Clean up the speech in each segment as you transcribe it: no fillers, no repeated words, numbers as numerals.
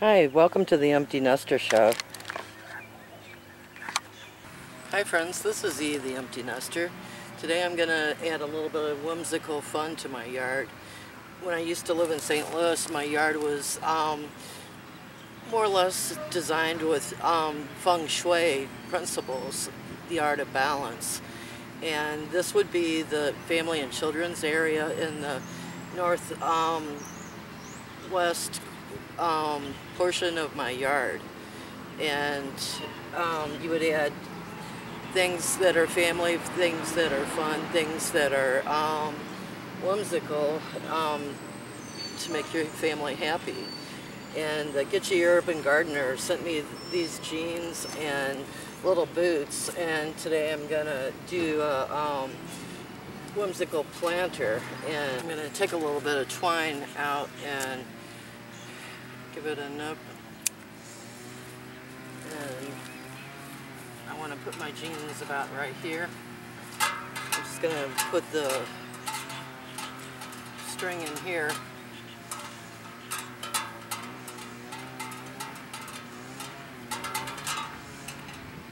Hi, welcome to the Empty Nester Show. Hi friends, this is E, the Empty Nester. Today I'm going to add a little bit of whimsical fun to my yard. When I used to live in St. Louis, my yard was more or less designed with feng shui principles, the art of balance. And this would be the family and children's area in the northwest portion of my yard. And you would add things that are family, things that are fun, things that are whimsical to make your family happy. And the Get You Urban Gardener sent me these jeans and little boots, and today I'm gonna do a whimsical planter, and I'm gonna take a little bit of twine out and give it a nip. And I want to put my jeans about right here. I'm just going to put the string in here.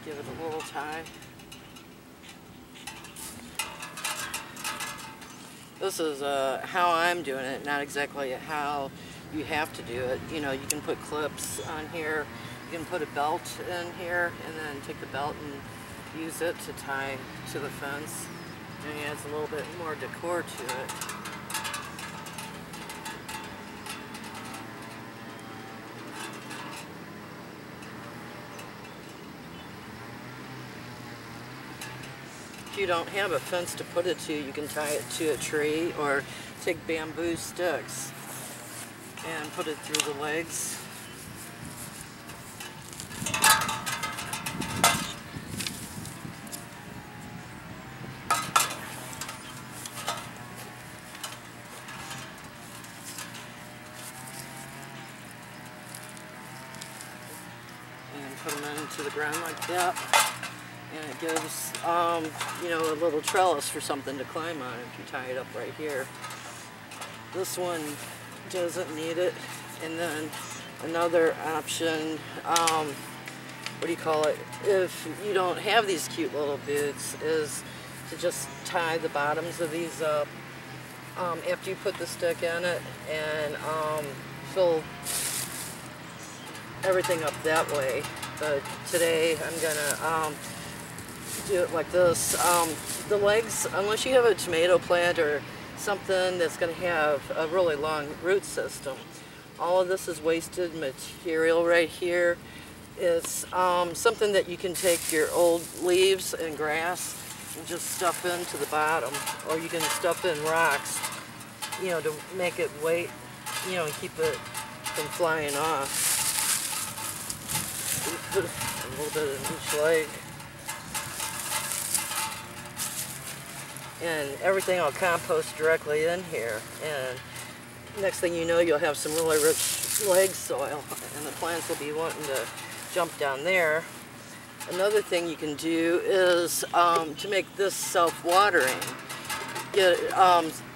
Give it a little tie. This is how I'm doing it, not exactly how you have to do it. You know, you can put clips on here. You can put a belt in here and then take the belt and use it to tie to the fence. And it adds a little bit more decor to it. If you don't have a fence to put it to, you can tie it to a tree or take bamboo sticks and put it through the legs. And put them into the ground like that. And it gives, you know, a little trellis for something to climb on if you tie it up right here. This one doesn't need it. And then another option, what do you call it, if you don't have these cute little boots, is to just tie the bottoms of these up after you put the stick in it, and fill everything up that way. But today I'm gonna do it like this. The legs, unless you have a tomato plant or something that's going to have a really long root system, all of this is wasted material right here. It's something that you can take your old leaves and grass and just stuff into the bottom, or you can stuff in rocks, you know, to make it weight, you know, and keep it from flying off. Put a little bit in each leg. And everything will compost directly in here. And next thing you know, you'll have some really rich leg soil, and the plants will be wanting to jump down there. Another thing you can do is to make this self-watering. Get,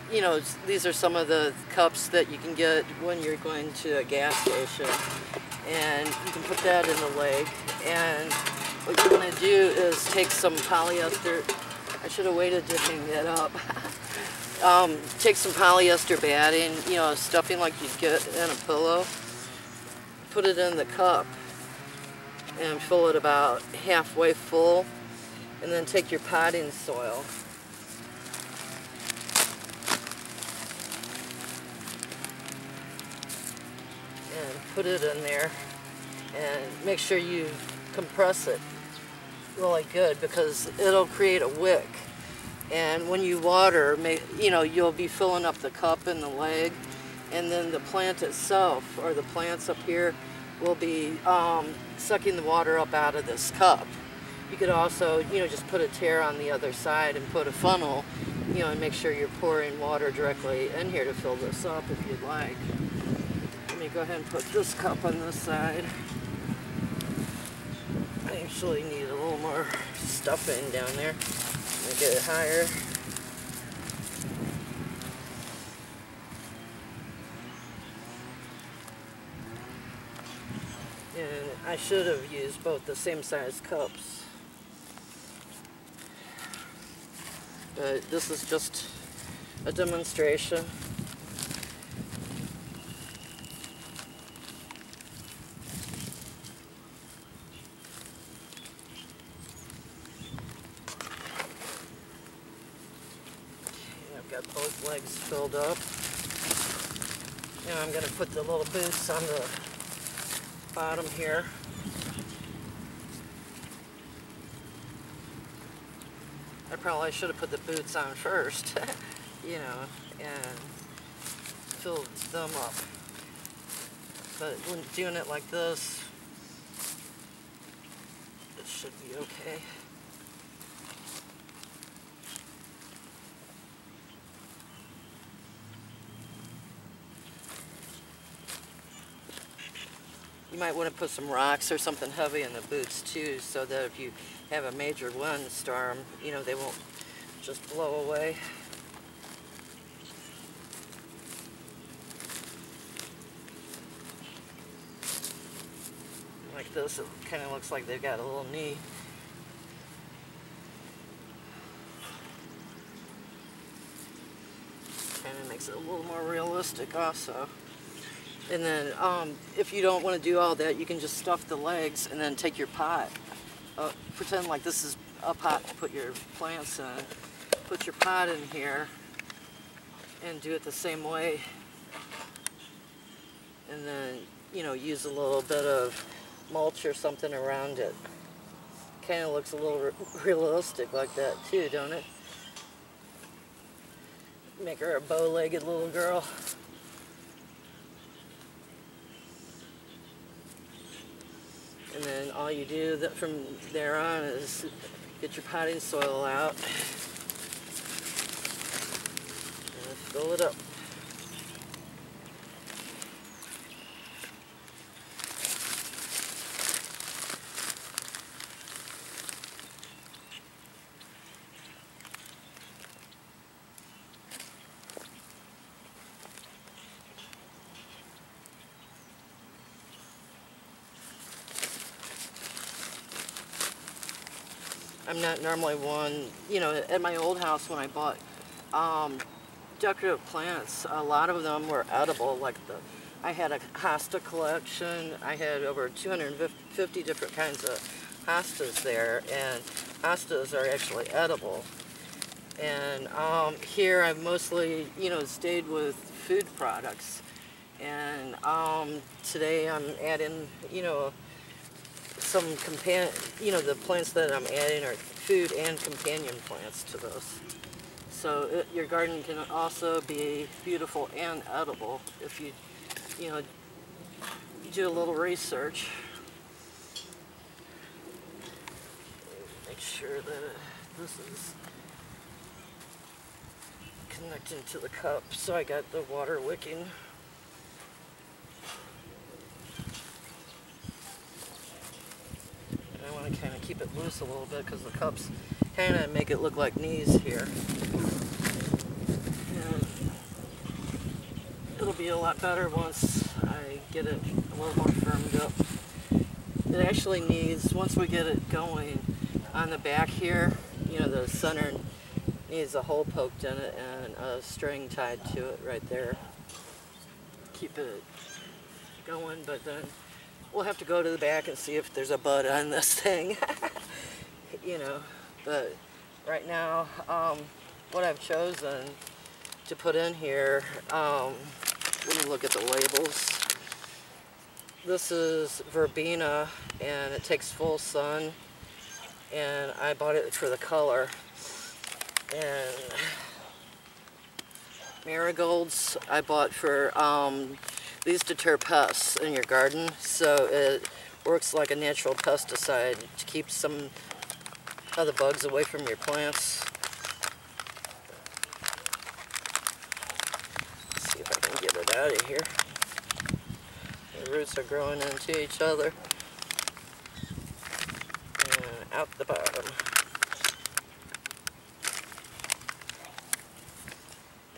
you know, these are some of the cups that you can get when you're going to a gas station, and you can put that in the leg. And what you want to do is take some polyester. I should have waited to hang that up. Take some polyester batting, you know, stuffing like you'd get in a pillow. Put it in the cup and fill it about halfway full. And then take your potting soil and put it in there. And make sure you compress it really good, because it'll create a wick. And when you water, you know, you'll be filling up the cup and the leg, and then the plant itself, or the plants up here, will be sucking the water up out of this cup. You could also, you know, just put a tear on the other side and put a funnel, you know, and make sure you're pouring water directly in here to fill this up if you'd like. Let me go ahead and put this cup on this side. I actually need a little more stuffing down there. Make it higher. And I should have used both the same size cups. But this is just a demonstration. I've got both legs filled up. Now I'm going to put the little boots on the bottom here. I probably should have put the boots on first, you know, and filled them up. But when doing it like this, it should be okay. You might want to put some rocks or something heavy in the boots too, so that if you have a major windstorm, you know, they won't just blow away. Like this, it kind of looks like they've got a little knee. Kind of makes it a little more realistic also. And then if you don't want to do all that, you can just stuff the legs and then take your pot. Pretend like this is a pot to put your plants in. Put your pot in here and do it the same way. And then, you know, use a little bit of mulch or something around it. Kind of looks a little realistic like that too, don't it? Make her a bow-legged little girl. And then all you do from there on is get your potting soil out and fill it up. I'm not normally one, you know, at my old house when I bought decorative plants, a lot of them were edible. Like I had a hosta collection. I had over 250 different kinds of hostas there, and hostas are actually edible. And here I've mostly, you know, stayed with food products. And today I'm adding, you know, some the plants that I'm adding are food and companion plants to this. So your garden can also be beautiful and edible if you, you know, do a little research. Make sure that this is connecting to the cup. So I got the water wicking. I want to kind of keep it loose a little bit because the cups kind of make it look like knees here. And it'll be a lot better once I get it a little more firmed up. It actually needs, once we get it going on the back here, you know, the center needs a hole poked in it and a string tied to it right there. Keep it going, but then we'll have to go to the back and see if there's a bud on this thing. You know, but right now, what I've chosen to put in here, let me look at the labels. This is verbena, and it takes full sun, and I bought it for the color. And marigolds I bought for these deter pests in your garden, so it works like a natural pesticide to keep some of the bugs away from your plants. Let's see if I can get it out of here. The roots are growing into each other. And out the bottom.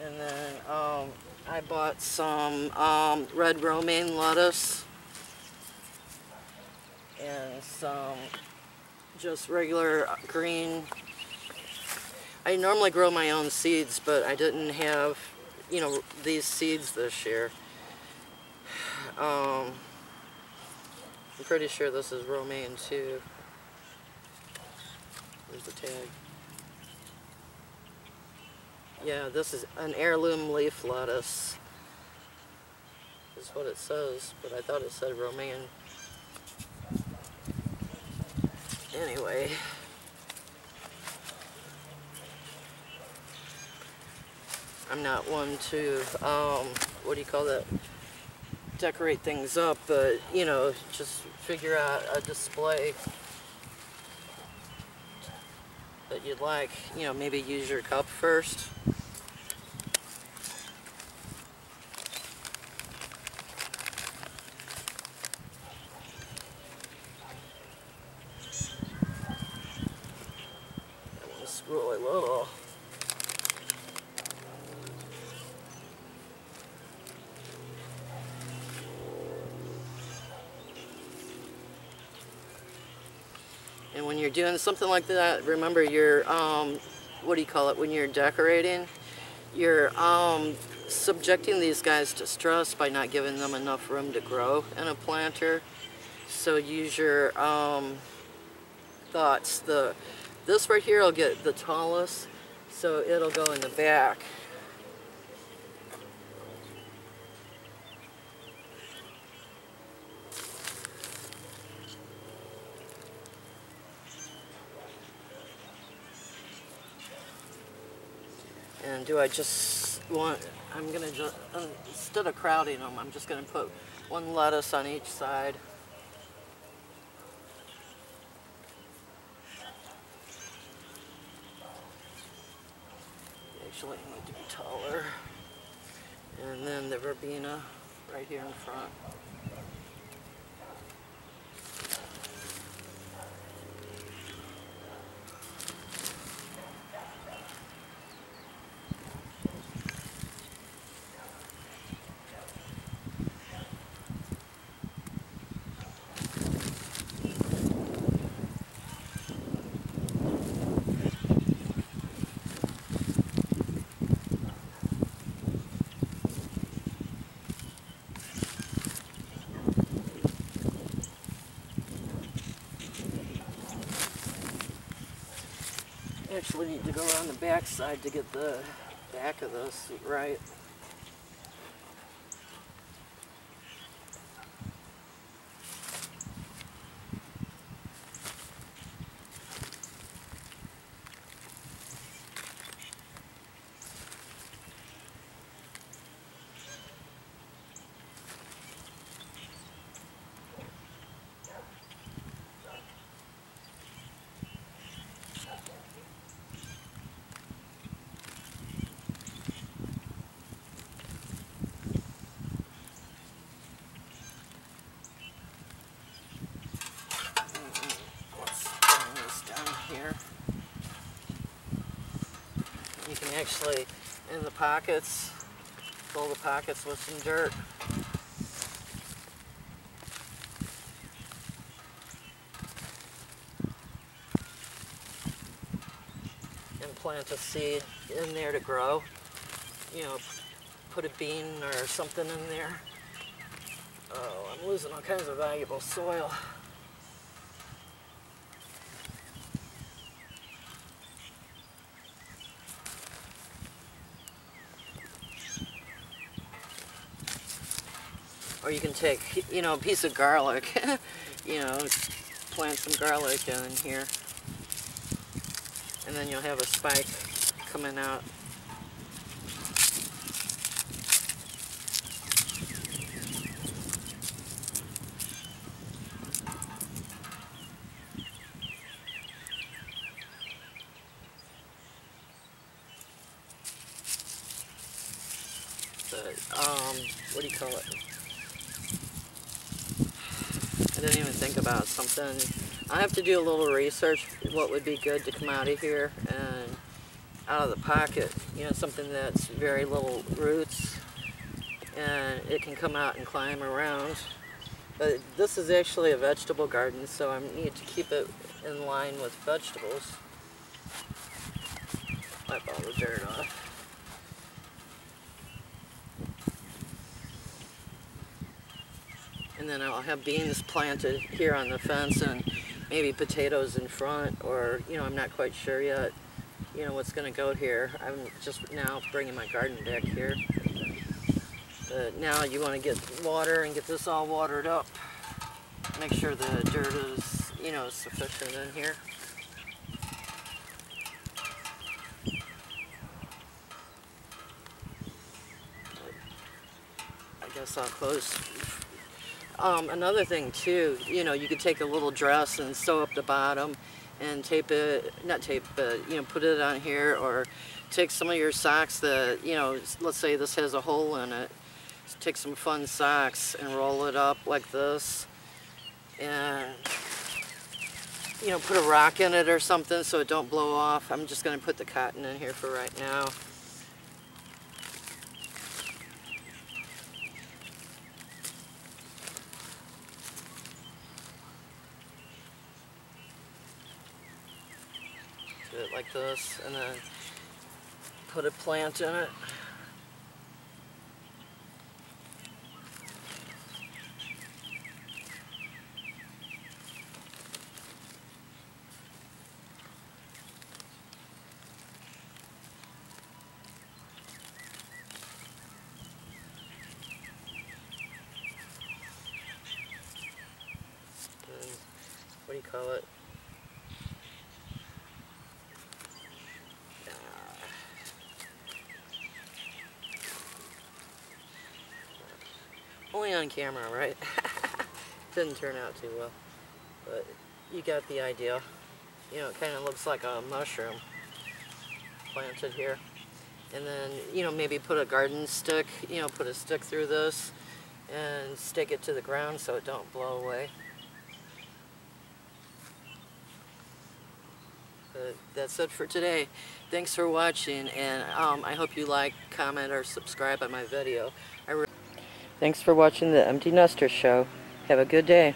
And then I bought some red romaine lettuce. and some just regular green. I normally grow my own seeds, but I didn't have, you know, these seeds this year. I'm pretty sure this is romaine too. There's the tag. Yeah, this is an heirloom leaf lettuce, is what it says, but I thought it said romaine. Anyway, I'm not one to, what do you call that, decorate things up, but, you know, just figure out a display that you'd like. You know, maybe use your cup first. That one's really little. And when you're doing something like that, remember you're, what do you call it, when you're decorating, you're subjecting these guys to stress by not giving them enough room to grow in a planter. So use your thoughts. This right here will get the tallest, so it'll go in the back. And do I just want, I'm going to just, instead of crowding them, I'm just going to put one lettuce on each side. Actually, I need to be taller. And then the verbena right here in front. Actually need to go around the back side to get the back of this right. Here. You can actually, in the pockets, fill the pockets with some dirt. And plant a seed in there to grow. You know, put a bean or something in there. Oh, I'm losing all kinds of valuable soil. Or you can take, you know, a piece of garlic, you know, plant some garlic in here. And then you'll have a spike coming out. But, what do you call it? I didn't even think about something. I have to do a little research what would be good to come out of here and out of the pocket. You know, something that's very little roots and it can come out and climb around. But this is actually a vegetable garden, so I need to keep it in line with vegetables. Wipe all the dirt off. And then I'll have beans planted here on the fence and maybe potatoes in front, or, you know, I'm not quite sure yet, you know, what's going to go here. I'm just now bringing my garden back here. But now you want to get water and get this all watered up. Make sure the dirt is, you know, sufficient in here. I guess I'll close. Another thing too, you know, you could take a little dress and sew up the bottom and tape it, not tape, but, you know, put it on here, or take some of your socks that, you know, let's say this has a hole in it. Take some fun socks and roll it up like this, and, you know, put a rock in it or something so it don't blow off. I'm just going to put the cotton in here for right now. Do it like this, and then put a plant in it. And what do you call it? Only on camera, right? Didn't turn out too well, but you got the idea. You know, it kind of looks like a mushroom planted here. And then, you know, maybe put a garden stick, you know, put a stick through this and stick it to the ground so it don't blow away. But that's it for today. Thanks for watching, and I hope you like, comment, or subscribe on my video. Thanks for watching the Empty Nester Show. Have a good day.